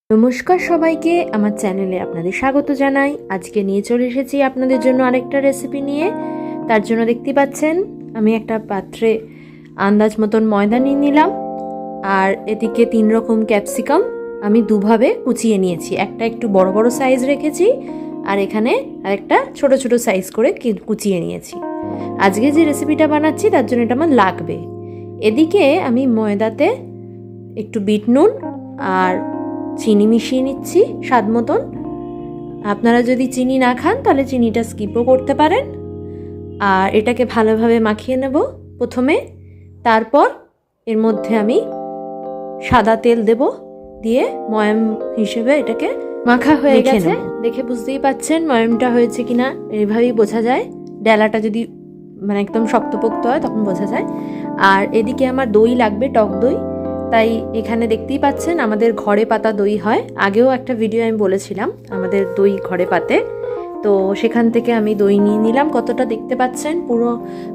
নমস্কার সবাইকে, আমার চ্যানেলে আপনাদের স্বাগত জানাই। আজকে নিয়ে চলে এসেছি আপনাদের জন্য আরেকটা রেসিপি নিয়ে। তার জন্য দেখতে পাচ্ছেন আমি একটা পাত্রে আন্দাজ মতন ময়দা নিয়ে নিলাম, আর এদিকে 3 রকম ক্যাপসিকাম আমি দুভাবে কুচিয়ে নিয়েছি। একটা একটু বড় বড় সাইজ রেখেছি, আর এখানে আরেকটা ছোট ছোট সাইজ করে কুচিয়ে নিয়েছি। আজকে যে রেসিপিটা বানাচ্ছি তার জন্য এটা আমার লাগবে। এদিকে আমি ময়দাতে একটু বিট নুন আর চিনি মিশিয়ে নিচ্ছি স্বাদ মতন। আপনারা যদি চিনি না খান তাহলে চিনিটা স্কিপও করতে পারেন। আর এটাকে ভালোভাবে মাখিয়ে নেব প্রথমে। তারপর এর মধ্যে আমি সাদা তেল দেব, দিয়ে ময়াম হিসেবে এটাকে মাখা হয়ে গেছে। দেখে বুঝতেই পাচ্ছেন ময়ামটা হয়েছে কিনা, এইভাবেই বোঝা যায়। ডেলাটা যদি একদম শক্তপোক্ত হয় তখন বোঝা যায়। আর এদিকে আমার দই লাগবে, টক দই। তাই এখানে দেখতেই পাচ্ছেন আমাদের ঘরে পাতা দই হয়। আগেও একটা ভিডিও আমি বলেছিলাম আমাদের দই ঘরে পাতে, তো সেখান থেকে আমি দই নিয়ে নিলাম। কতটা দেখতে পাচ্ছেন, পুরো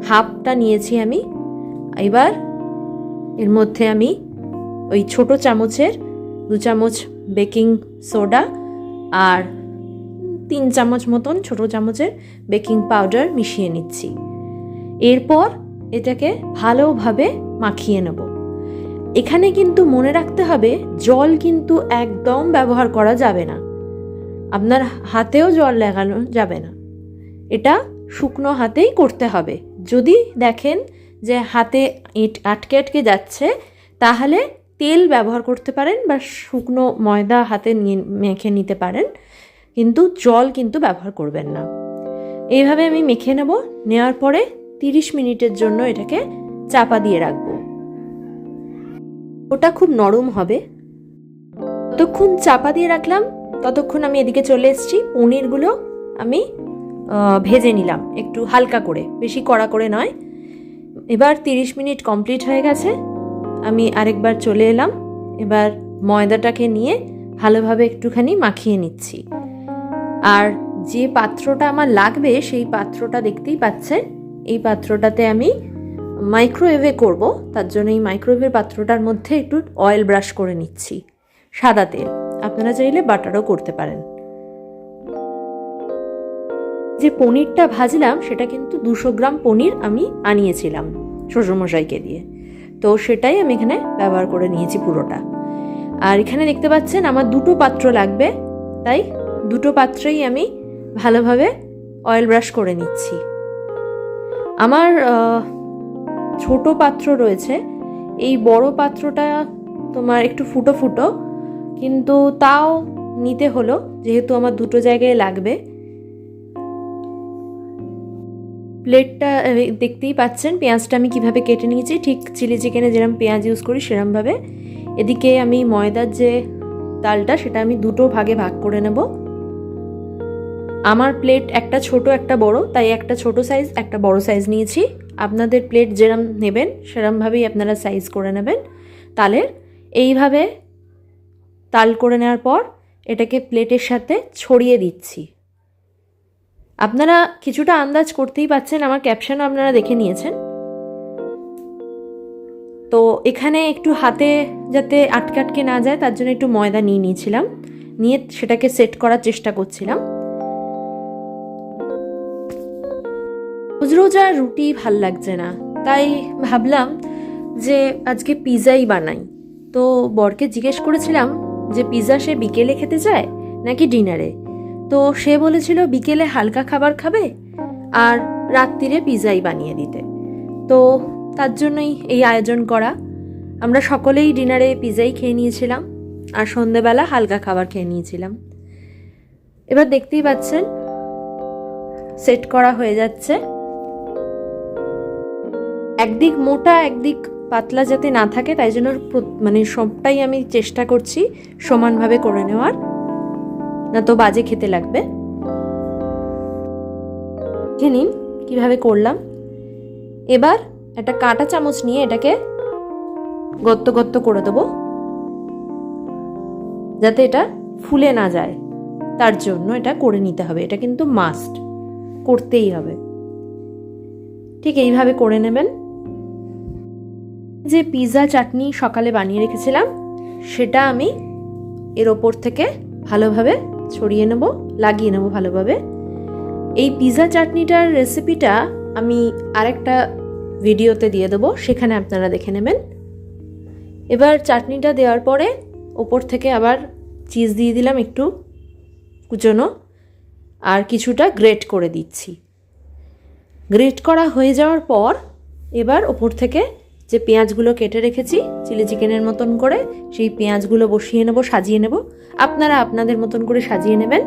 হাফটা নিয়েছি আমি। এবার এর মধ্যে আমি ওই ছোট চামচের 2 চামচ বেকিং সোডা আর 3 চামচ মতন ছোট চামচের বেকিং পাউডার মিশিয়ে নিচ্ছি। এরপর এটাকে ভালোভাবে মাখিয়ে নেব। এখানে কিন্তু মনে রাখতে হবে জল কিন্তু একদম ব্যবহার করা যাবে না, আপনার হাতেও জল লাগানো যাবে না। এটা শুকনো হাতেই করতে হবে। যদি দেখেন যে হাতে আটকে আটকে যাচ্ছে তাহলে তেল ব্যবহার করতে পারেন বা শুকনো ময়দা হাতে মেখে নিতে পারেন, কিন্তু জল কিন্তু ব্যবহার করবেন না। এইভাবে আমি মেখে নেব। নেওয়ার পরে 30 মিনিটের জন্য এটাকে চাপা দিয়ে রাখবো। ওটা খুব নরম হবে। ততক্ষণ চাপা দিয়ে রাখলাম, ততক্ষণ আমি এদিকে চলে এসেছি। পনিরগুলো আমি ভেজে নিলাম একটু হালকা করে, বেশি কড়া করে নয়। এবার 30 মিনিট কমপ্লিট হয়ে গেছে। আমি আরেকবার চলে এলাম। এবার ময়দাটাকে নিয়ে ভালোভাবে একটুখানি মাখিয়ে নিচ্ছি। আর যে পাত্রটা আমার লাগবে সেই পাত্রটা দেখতেই পাচ্ছেন। এই পাত্রটাতে আমি মাইক্রোওয়েভে করব, তার জন্য এই মাইক্রোওয়েভের পাত্রটার মধ্যে একটু অয়েল ব্রাশ করে নিচ্ছি, সাদা তেল। আপনারা চাইলে বাটারও করতে পারেন। যে পনিরটা ভাজলাম সেটা কিন্তু 200 গ্রাম পনির আমি আনিয়েছিলাম শ্বশুরমশাইকে দিয়ে, তো সেটাই আমি এখানে ব্যবহার করে নিয়েছি পুরোটা। আর এখানে দেখতে পাচ্ছেন আমার 2টো পাত্র লাগবে, তাই 2টো পাত্রেই আমি ভালোভাবে অয়েল ব্রাশ করে নিচ্ছি। আমার ছোট পাত্র রয়েছে, এই বড় পাত্রটা তোমার একটু ফুটো ফুটো, কিন্তু তাও নিতে হলো যেহেতু আমার 2টো জায়গায় লাগবে। প্লেটটা দেখতেই পাচ্ছেন পেঁয়াজটা আমি কিভাবে কেটে নিয়েছি, ঠিক চিলি চিকেনে যেরকম পেঁয়াজ ইউজ করি সেরকমভাবে। এদিকে আমি ময়দার যে তালটা সেটা আমি 2টো ভাগে ভাগ করে নেব। আমার প্লেট একটা ছোট একটা বড়, তাই একটা ছোট সাইজ একটা বড় সাইজ নিয়েছি। আপনাদের প্লেট যেরম নেবেন সেরমভাবেই আপনারা সাইজ করে নেবেন। তালের এইভাবে তাল করে নেওয়ার পর এটাকে প্লেটের সাথে ছড়িয়ে দিচ্ছি। আপনারা কিছুটা আন্দাজ করতেই পাচ্ছেন, আমার ক্যাপশনও আপনারা দেখে নিয়েছেন। তো এখানে একটু হাতে যাতে আটকে আটকে না যায় তার জন্য একটু ময়দা নিয়ে নিয়েছিলাম, নিয়ে সেটাকে সেট করার চেষ্টা করছিলাম। রোজ রোজ আর রুটি ভাল লাগছে না, তাই ভাবলাম যে আজকে পিৎজাই বানাই। তো বরকে জিজ্ঞেস করেছিলাম যে পিৎজা সে বিকেলে খেতে চায় নাকি ডিনারে। তো সে বলেছিল বিকেলে হালকা খাবার খাবে আর রাত্রিরে পিৎজাই বানিয়ে দিতে। তো তার জন্যই এই আয়োজন করা। আমরা সকলেই ডিনারে পিৎজাই খেয়ে নিয়েছিলাম আর সন্ধেবেলা হালকা খাবার খেয়ে নিয়েছিলাম। এবার দেখতেই পাচ্ছেন সেট করা হয়ে যাচ্ছে। একদিক মোটা একদিক পাতলা যাতে না থাকে, তাই জন্য সবটাই আমি চেষ্টা করছি সমানভাবে করে নেওয়ার, না তো বাজে খেতে লাগবে। দেখে নিন কিভাবে করলাম। এবার একটা কাঁটা চামচ নিয়ে এটাকে গর্ত গর্ত করে দেবো যাতে এটা ফুলে না যায়, তার জন্য এটা করে নিতে হবে। এটা কিন্তু মাস্ট করতেই হবে। ঠিক এইভাবে করে নেবেন। যে পিৎজা চাটনি সকালে বানিয়ে রেখেছিলাম সেটা আমি এর ওপর থেকে ভালোভাবে ছড়িয়ে নেব, লাগিয়ে নেব ভালোভাবে। এই পিৎজা চাটনিটার রেসিপিটা আমি আরেকটা ভিডিওতে দিয়ে দেবো, সেখানে আপনারা দেখে নেবেন। এবার চাটনিটা দেওয়ার পরে ওপর থেকে আবার চিজ দিয়ে দিলাম একটু কুচনো, আর কিছুটা গ্রেট করে দিচ্ছি। গ্রেট করা হয়ে যাওয়ার পর এবার ওপর থেকে যে পেঁয়াজগুলো কেটে রেখেছি চিলি চিকেনের মতন করে, সেই পেঁয়াজগুলো বসিয়ে নেব, সাজিয়ে নেব। আপনারা আপনাদের মতন করে সাজিয়ে নেবেন।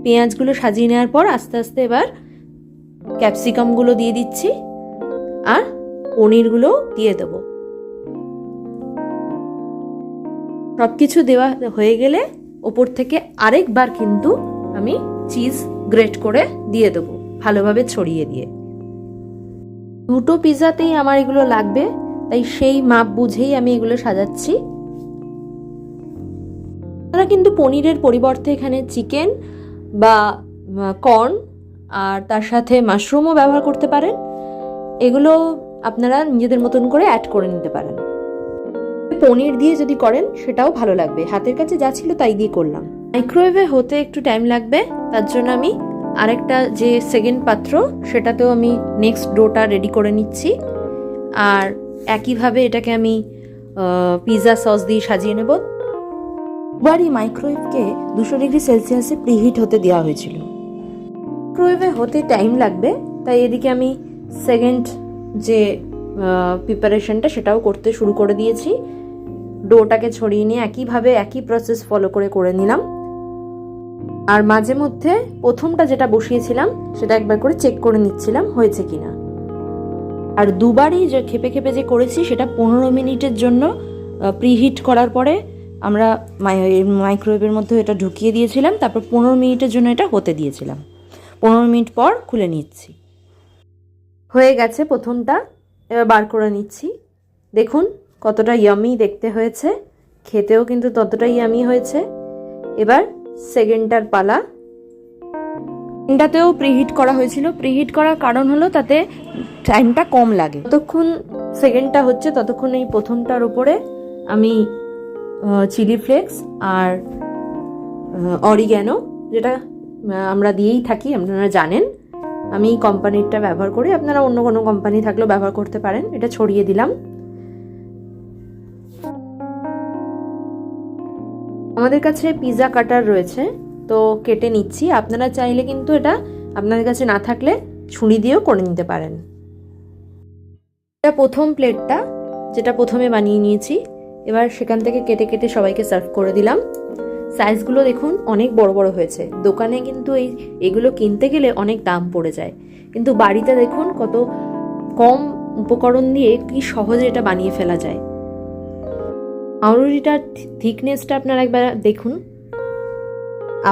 পেঁয়াজগুলো সাজিয়ে নেওয়ার পর আস্তে আস্তে এবার ক্যাপসিকামগুলো দিয়ে দিচ্ছি, আর পনিরগুলো দিয়ে দেব। সব কিছু দেওয়া হয়ে গেলে ওপর থেকে আরেকবার কিন্তু আমি চিজ গ্রেট করে দিয়ে দেবো, ভালোভাবে ছড়িয়ে দিয়ে। দুটো পিৎজাতেই আমার এগুলো লাগবে, তাই সেই মাপ বুঝেই আমি এগুলো সাজাচ্ছি। আপনারা কিন্তু পনিরের পরিবর্তে এখানে চিকেন বা কর্ন আর তার সাথে মাশরুমও ব্যবহার করতে পারেন। এগুলো আপনারা নিজেদের মতন করে অ্যাড করে নিতে পারেন। পনির দিয়ে যদি করেন সেটাও ভালো লাগবে। হাতের কাছে যা ছিল তাই দিয়ে করলাম। মাইক্রোওয়েভে হতে একটু টাইম লাগবে, তার জন্য আমি আরেকটা যে সেকেন্ড পাত্র সেটাতেও আমি নেক্সট ডোটা রেডি করে নিচ্ছি। আর একইভাবে এটাকে আমি পিৎজা সস দিয়ে সাজিয়ে নেব। বাড়ি মাইক্রোওয়েভকে 200 ডিগ্রি সেলসিয়াসে প্রিহিট হতে দেওয়া হয়েছিল। মাইক্রোওয়েভে হতে টাইম লাগবে, তাই এদিকে আমি সেকেন্ড যে প্রিপারেশনটা সেটাও করতে শুরু করে দিয়েছি। ডোটাকে ছড়িয়ে নিয়ে একইভাবে একই প্রসেস ফলো করে নিলাম। আর মাঝে মধ্যে প্রথমটা যেটা বসিয়েছিলাম সেটা একবার করে চেক করে নিচ্ছিলাম হয়েছে কিনা। আর দুবারই যে খেপে খেপে যে করেছি সেটা 15 মিনিটের জন্য প্রিহিট করার পরে আমরা মাইক্রোওয়েভের মধ্যে এটা ঢুকিয়ে দিয়েছিলাম, তারপর 15 মিনিটের জন্য এটা হতে দিয়েছিলাম। 15 মিনিট পর খুলে নিচ্ছি। হয়ে গেছে প্রথমটা, এবার বার করে নিচ্ছি। দেখুন কতটা ইয়ামি দেখতে হয়েছে, খেতেও কিন্তু ততটাই ইয়ামি হয়েছে। এবার সেকেন্ডটার পালা। এটাতেও প্রিহিট করা হয়েছিল। প্রিহিট করার কারণ হলো তাতে টাইমটা কম লাগে। যতক্ষণ সেকেন্ডটা হচ্ছে ততক্ষণ এই প্রথমটার উপরে আমি চিলি ফ্লেক্স আর অরিগ্যানো, যেটা আমরা দিয়েই থাকি, আপনারা জানেন আমি কোম্পানিরটা ব্যবহার করি, আপনারা অন্য কোনো কোম্পানি থাকলেও ব্যবহার করতে পারেন। এটা ছড়িয়ে দিলাম। আমাদের কাছে পিৎজা কাটার রয়েছে, তো কেটে নিচ্ছি। আপনারা চাইলে কিন্তু এটা আপনাদের কাছে না থাকলে ছুরি দিয়েও করে নিতে পারেন। এটা প্রথম প্লেটটা, যেটা প্রথমে বানিয়ে নিয়েছি। এবার সেখান থেকে কেটে কেটে সবাইকে সার্ভ করে দিলাম। সাইজগুলো দেখুন অনেক বড় বড় হয়েছে। দোকানে কিন্তু এগুলো কিনতে গেলে অনেক দাম পড়ে যায়, কিন্তু বাড়িতে দেখুন কত কম উপকরণ দিয়ে কি সহজে এটা বানিয়ে ফেলা যায়। পাউরুটিটার থিকনেসটা আপনারা একবার দেখুন।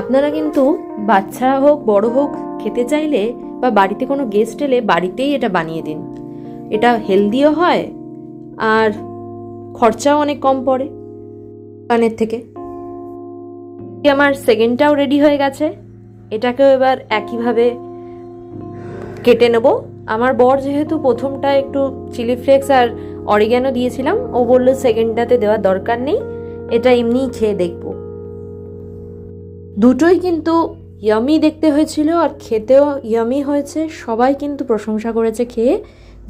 আপনারা কিন্তু বাচ্চা হোক বড় হোক খেতে চাইলে বা বাড়িতে কোনো গেস্ট এলে বাড়িতেই এটা বানিয়ে দিন। এটা হেলদিও হয় আর খরচাও অনেক কম পড়ে দোকানের থেকে। আমার সেকেন্ডটাও রেডি হয়ে গেছে। এটাকেও এবার একইভাবে কেটে নেব। আমার বর যেহেতু প্রথমটা একটু চিলি ফ্লেক্স আর অরিগ্যানো দিয়েছিলাম, ও বললো সেকেন্ডটাতে দেওয়ার দরকার নেই, এটা এমনিই খেয়ে দেখব। দুটোই কিন্তু ইয়ামি দেখতে হয়েছিল আর খেতেও ইয়ামি হয়েছে। সবাই কিন্তু প্রশংসা করেছে খেয়ে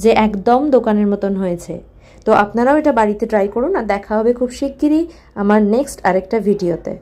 যে একদম দোকানের মতন হয়েছে। তো আপনারাও এটা বাড়িতে ট্রাই করুন, আর দেখা হবে খুব শিগগিরই আমার নেক্সট আরেকটা ভিডিওতে।